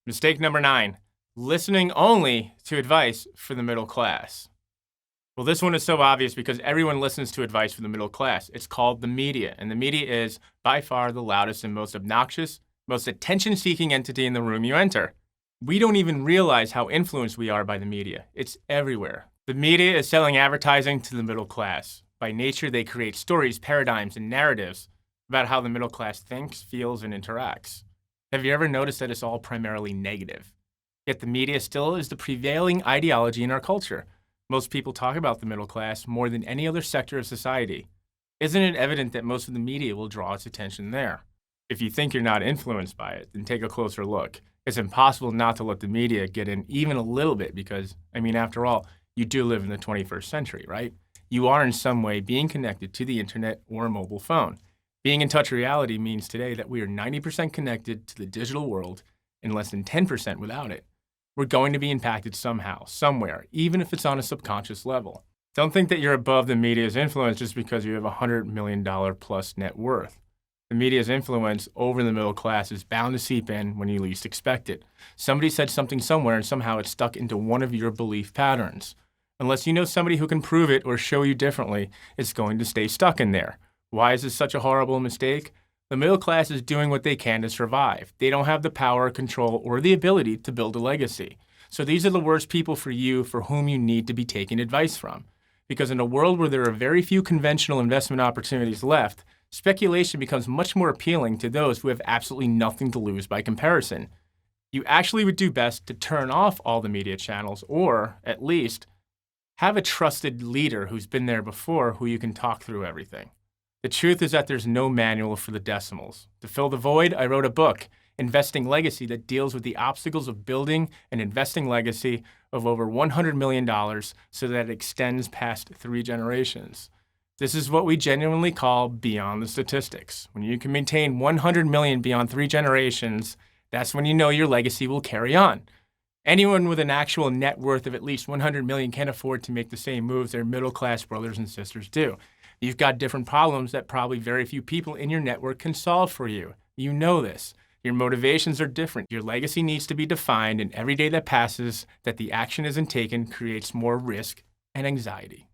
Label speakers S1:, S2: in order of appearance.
S1: Mistake number 9, listening only to advice for the middle class. Well, this one is so obvious because everyone listens to advice for the middle class. It's called the media, and the media is by far the loudest and most obnoxious, most attention-seeking entity in the room you enter. We don't even realize how influenced we are by the media. It's everywhere. The media is selling advertising to the middle class. By nature, they create stories, paradigms, and narratives about how the middle class thinks, feels, and interacts. Have you ever noticed that it's all primarily negative? Yet the media still is the prevailing ideology in our culture. Most people talk about the middle class more than any other sector of society. Isn't it evident that most of the media will draw its attention there? If you think you're not influenced by it, then take a closer look. It's impossible not to let the media get in even a little bit because, after all, you do live in the 21st century, right? You are in some way being connected to the internet or a mobile phone. Being in touch reality means today that we are 90% connected to the digital world and less than 10% without it. We're going to be impacted somehow, somewhere, even if it's on a subconscious level. Don't think that you're above the media's influence just because you have $100 million plus net worth. The media's influence over the middle class is bound to seep in when you least expect it. Somebody said something somewhere and somehow it's stuck into one of your belief patterns. Unless you know somebody who can prove it or show you differently, it's going to stay stuck in there. Why is this such a horrible mistake? The middle class is doing what they can to survive. They don't have the power, control, or the ability to build a legacy. So these are the worst people for you for whom you need to be taking advice from. Because in a world where there are very few conventional investment opportunities left, speculation becomes much more appealing to those who have absolutely nothing to lose by comparison. You actually would do best to turn off all the media channels or, at least, have a trusted leader who's been there before who you can talk through everything. The truth is that there's no manual for the decimals. To fill the void, I wrote a book, Investing Legacy, that deals with the obstacles of building an investing legacy of over $100 million so that it extends past 3 generations. This is what we genuinely call beyond the statistics. When you can maintain 100 million beyond 3 generations, that's when you know your legacy will carry on. Anyone with an actual net worth of at least 100 million can't afford to make the same moves their middle-class brothers and sisters do. You've got different problems that probably very few people in your network can solve for you. You know this. Your motivations are different. Your legacy needs to be defined, and every day that passes that the action isn't taken creates more risk and anxiety.